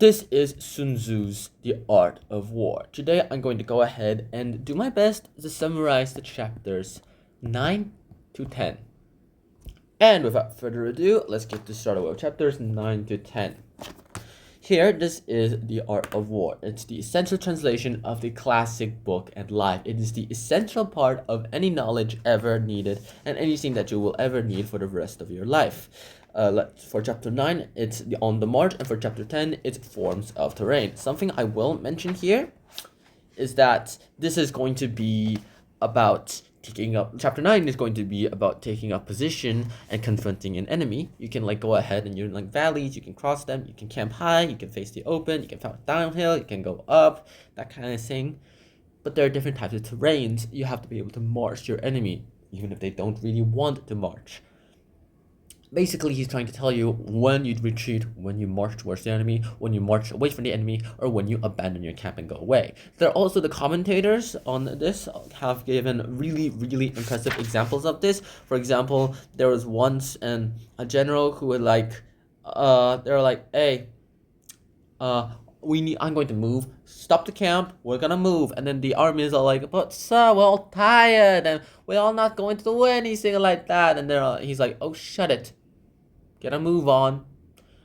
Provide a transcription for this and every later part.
This is Sun Tzu's The Art of War. Today I'm going to go ahead and do my best to summarize the chapters 9 to 10. And without further ado, let's get to start with chapters 9 to 10. Here, this is The Art of War. It's the essential translation of the classic book and life. It is the essential part of any knowledge ever needed and anything that you will ever need for the rest of your life. For chapter 9, it's the On the March, and for chapter 10, it's Forms of Terrain. Something I will mention here is that this is going to be about taking up. Chapter 9 is going to be about taking up position and confronting an enemy. You can go ahead and you're in valleys, you can cross them, you can camp high, you can face the open, you can fight downhill, you can go up, that kind of thing. But there are different types of terrains. You have to be able to march your enemy, even if they don't really want to march. Basically, he's trying to tell you when you retreat, when you march towards the enemy, when you march away from the enemy, or when you abandon your camp and go away. There are also the commentators on this have given really, really impressive examples of this. For example, there was once a general who would they're like, hey, I'm going to move. Stop the camp. We're gonna move. And then the army is all like, but sir, we're all tired and we're all not going to do anything like that. And he's like, oh, shut it. Get a move on.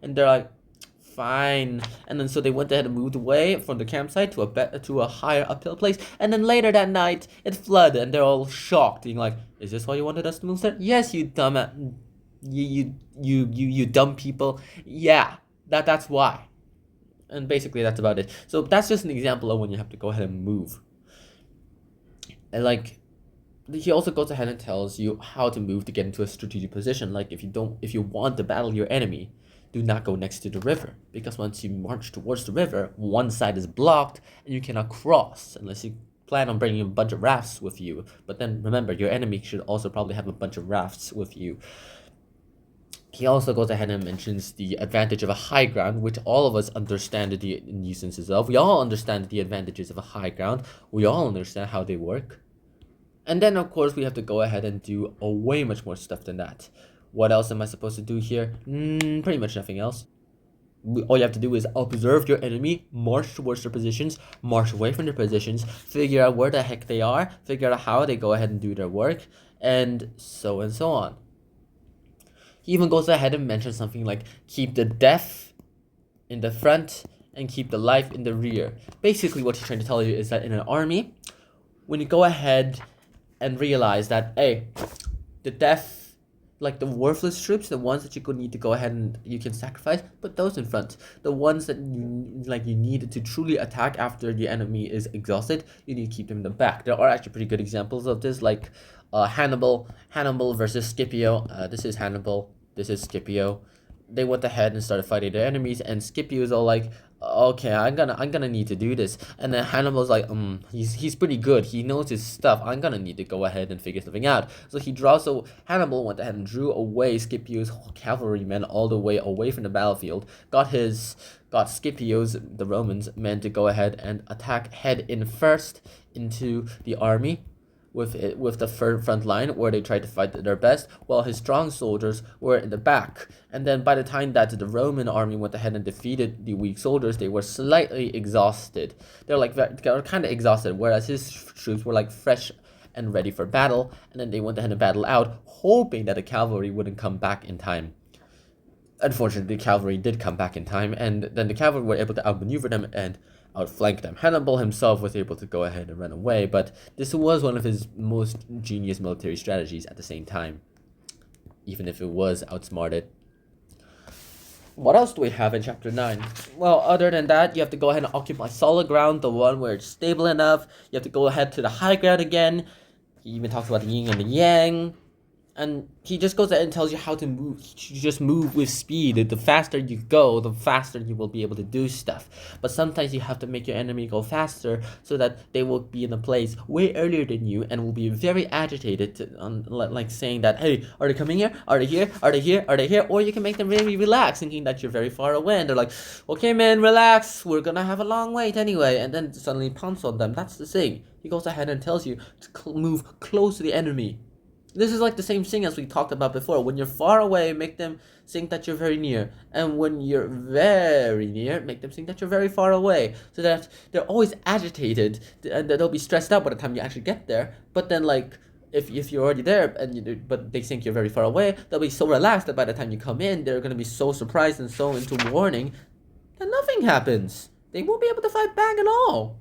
And they're like, fine. And then so they went ahead and moved away from the campsite to a higher uphill place. And then later that night, it flooded, and they're all shocked, being like, "Is this why you wanted us to move, sir?" "Yes, you dumb, you dumb people. Yeah, that's why." And basically, that's about it. So that's just an example of when you have to go ahead and move. And he also goes ahead and tells you how to move to get into a strategic position. Like if you want to battle your enemy, do not go next to the river, because once you march towards the river, one side is blocked and you cannot cross unless you plan on bringing a bunch of rafts with you. But then remember, your enemy should also probably have a bunch of rafts with you. He also goes ahead and mentions the advantage of a high ground, which all of us understand the nuisances of. We all understand the advantages of a high ground. We all understand how they work. And then, of course, we have to go ahead and do a way much more stuff than that. What else am I supposed to do here? Pretty much nothing else. All you have to do is observe your enemy, march towards their positions, march away from their positions, figure out where the heck they are, figure out how they go ahead and do their work, and so on. He even goes ahead and mentions something like keep the deaf in the front and keep the life in the rear. Basically, what he's trying to tell you is that in an army, when you go ahead and realize that, hey, the deaf, the worthless troops, the ones that you could need to go ahead and you can sacrifice, put those in front. The ones that you need to truly attack after the enemy is exhausted, you need to keep them in the back. There are actually pretty good examples of this, like Hannibal versus Scipio. This is Hannibal. This is Scipio. They went ahead and started fighting their enemies, and Scipio is all like, okay, I'm gonna need to do this. And then Hannibal's like, he's pretty good. He knows his stuff. I'm gonna need to go ahead and figure something out. So Hannibal went ahead and drew away Scipio's cavalrymen all the way away from the battlefield. Got the Romans men to go ahead and attack head in first into the army with the front line, where they tried to fight their best, while his strong soldiers were in the back. And then by the time that the Roman army went ahead and defeated the weak soldiers, they were slightly exhausted. They were kind of exhausted, whereas his troops were fresh and ready for battle. And then they went ahead and battled out, hoping that the cavalry wouldn't come back in time. Unfortunately, the cavalry did come back in time, and then the cavalry were able to outmaneuver them and outflank them. Hannibal himself was able to go ahead and run away, but this was one of his most genius military strategies at the same time, even if it was outsmarted. What else do we have in chapter 9? Well, other than that, you have to go ahead and occupy solid ground, the one where it's stable enough. You have to go ahead to the high ground again. He even talks about the yin and the yang. And he just goes ahead and tells you how to move. You just move with speed. The faster you go, the faster you will be able to do stuff. But sometimes you have to make your enemy go faster so that they will be in a place way earlier than you and will be very agitated, saying that, hey, are they coming here? Are they here? Are they here? Are they here? Or you can make them really relax, thinking that you're very far away. And they're like, okay, man, relax. We're going to have a long wait anyway. And then suddenly pounce on them. That's the thing. He goes ahead and tells you to move close to the enemy. This is like the same thing as we talked about before. When you're far away, make them think that you're very near. And when you're very near, make them think that you're very far away. So that they're always agitated and they'll be stressed out by the time you actually get there. But then like, if you're already there but they think you're very far away, they'll be so relaxed that by the time you come in, they're going to be so surprised and so into warning that nothing happens. They won't be able to fight back at all.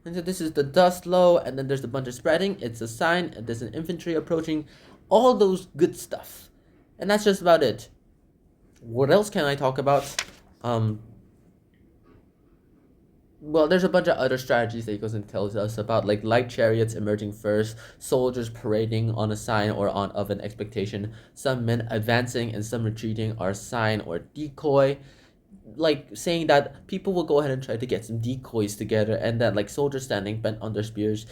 And so this is the dust low, and then there's the bunch of spreading. It's a sign, and there's an infantry approaching. All those good stuff. And that's just about it. What else can I talk about? Well, there's a bunch of other strategies that he goes and tells us about, like light chariots emerging first, soldiers parading on a sign or of an expectation, some men advancing and some retreating are a sign or decoy. Like saying that people will go ahead and try to get some decoys together, and that like soldiers standing bent on their spears,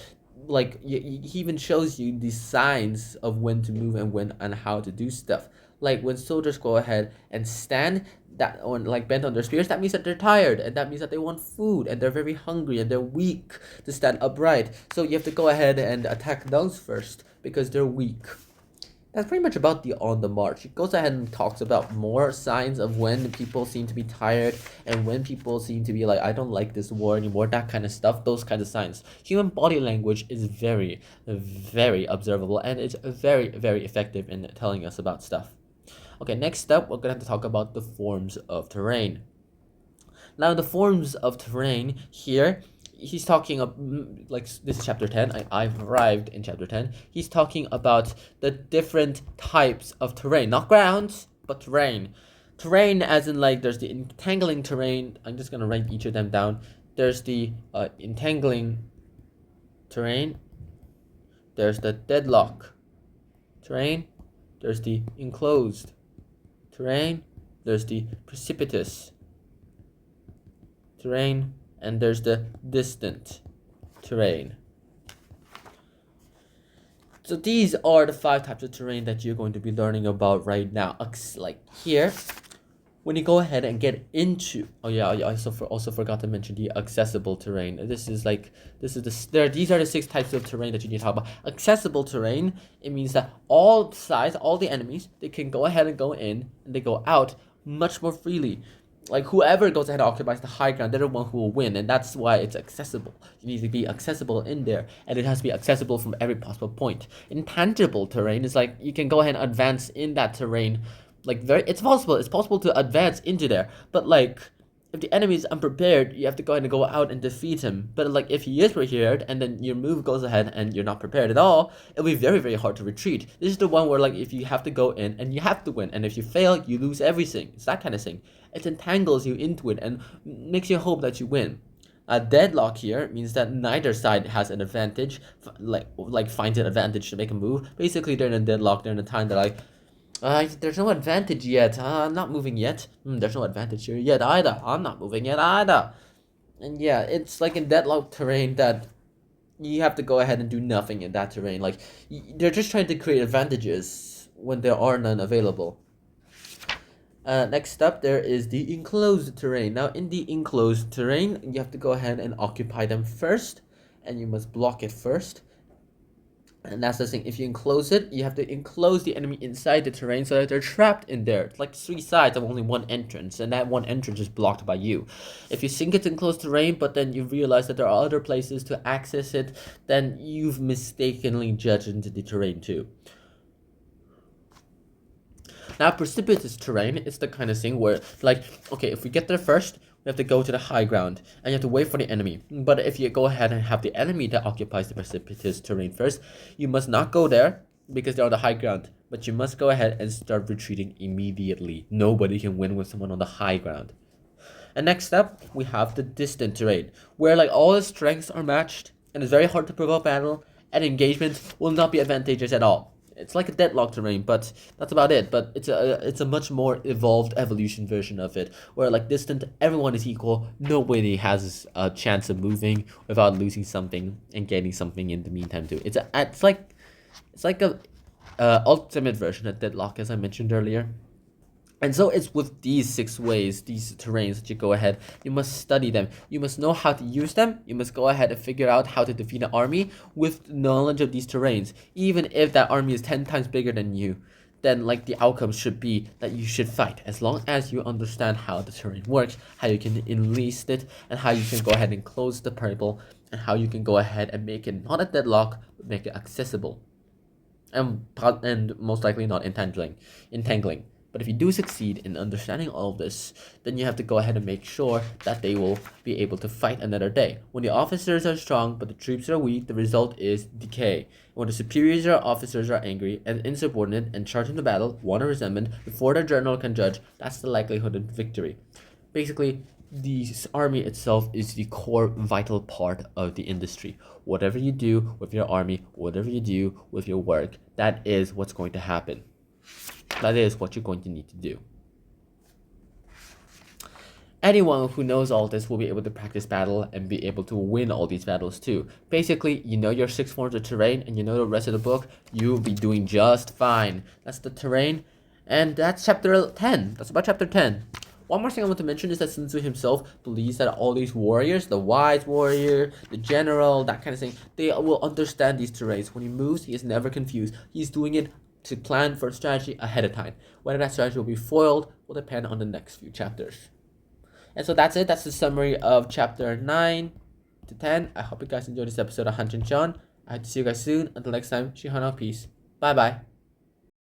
like he even shows you these signs of when to move and when and how to do stuff. Like when soldiers go ahead and stand that on like bent on their spears, that means that they're tired, and that means that they want food and they're very hungry and they're weak to stand upright. So you have to go ahead and attack those first because they're weak. That's pretty much about the on the march. He goes ahead and talks about more signs of when people seem to be tired and when people seem to be like, I don't like this war anymore, that kind of stuff, those kinds of signs. Human body language is very, very observable, and it's very, very effective in telling us about stuff. Okay, next up, we're going to have to talk about the forms of terrain. Now, the forms of terrain here, he's talking like this is chapter 10. I've arrived in chapter 10. He's talking about the different types of terrain, not grounds, but terrain. Terrain as in like there's the entangling terrain. I'm just gonna write each of them down. There's the entangling terrain. There's the deadlock terrain. There's the enclosed terrain. There's the precipitous terrain. And there's the distant terrain. So these are the 5 types of terrain that you're going to be learning about right now. Like here, when you go ahead and get into, I also forgot to mention the accessible terrain. These are the 6 types of terrain that you need to talk about. Accessible terrain, it means that all sides, all the enemies, they can go ahead and go in and they go out much more freely. Like whoever goes ahead and occupies the high ground, they're the one who will win, and that's why it's accessible. You need to be accessible in there, and it has to be accessible from every possible point. Intangible terrain is like you can go ahead and advance in that terrain, like it's possible to advance into there, but like if the enemy is unprepared, you have to go ahead and go out and defeat him. But like if he is prepared and then your move goes ahead and you're not prepared at all, it'll be very, very hard to retreat. This is the one where like if you have to go in and you have to win, and if you fail, you lose everything. It's that kind of thing. It entangles you into it and makes you hope that you win. A deadlock here means that neither side has an advantage, like finds an advantage to make a move. Basically, they're in a deadlock. They're in a time that like, there's no advantage yet. I'm not moving yet. There's no advantage here yet either. I'm not moving yet either. And yeah, it's like in deadlock terrain that you have to go ahead and do nothing in that terrain. Like, they're just trying to create advantages when there are none available. Next up, there is the enclosed terrain. Now, in the enclosed terrain, you have to go ahead and occupy them first, and you must block it first. And that's the thing, if you enclose it, you have to enclose the enemy inside the terrain so that they're trapped in there. It's like 3 sides of only 1 entrance, and that 1 entrance is blocked by you. If you think it's enclosed terrain, but then you realize that there are other places to access it, then you've mistakenly judged into the terrain too. Now, precipitous terrain is the kind of thing where, like, okay, if we get there first, we have to go to the high ground, and you have to wait for the enemy. But if you go ahead and have the enemy that occupies the precipitous terrain first, you must not go there, because they're on the high ground. But you must go ahead and start retreating immediately. Nobody can win with someone on the high ground. And next up, we have the distant terrain, where, like, all the strengths are matched, and it's very hard to provoke battle, and engagement will not be advantageous at all. It's like a deadlock terrain, but that's about it. But it's a much more evolved evolution version of it, where like distant, everyone is equal. Nobody has a chance of moving without losing something and gaining something in the meantime too. It's like a ultimate version of deadlock, as I mentioned earlier. And so it's with these 6 ways, these terrains, that you go ahead, you must study them. You must know how to use them. You must go ahead and figure out how to defeat an army with knowledge of these terrains. Even if that army is 10 times bigger than you, then like the outcome should be that you should fight, as long as you understand how the terrain works, how you can enlist it, and how you can go ahead and close the purple, and how you can go ahead and make it not a deadlock, but make it accessible. And most likely not entangling. But if you do succeed in understanding all of this, then you have to go ahead and make sure that they will be able to fight another day. When the officers are strong but the troops are weak, the result is decay. When the superiors or officers are angry and insubordinate and charge into battle, won or resentment, before the general can judge, that's the likelihood of victory. Basically, the army itself is the core vital part of the industry. Whatever you do with your army, whatever you do with your work, that is what's going to happen. That is what you're going to need to do. Anyone who knows all this will be able to practice battle and be able to win all these battles too. Basically, you know your 6 forms of terrain and you know the rest of the book, you'll be doing just fine. That's the terrain, and that's chapter 10. That's about chapter 10. One more thing I want to mention is that Sun-TZU himself believes that all these warriors, the wise warrior, the general, that kind of thing, they will understand these terrains. When he moves, he is never confused. He's doing it to plan for a strategy ahead of time. Whether that strategy will be foiled will depend on the next few chapters. And so that's it. That's the summary of chapter 9 to 10. I hope you guys enjoyed this episode of Hanshin John. I hope to see you guys soon. Until next time, Shihano, peace. Bye bye.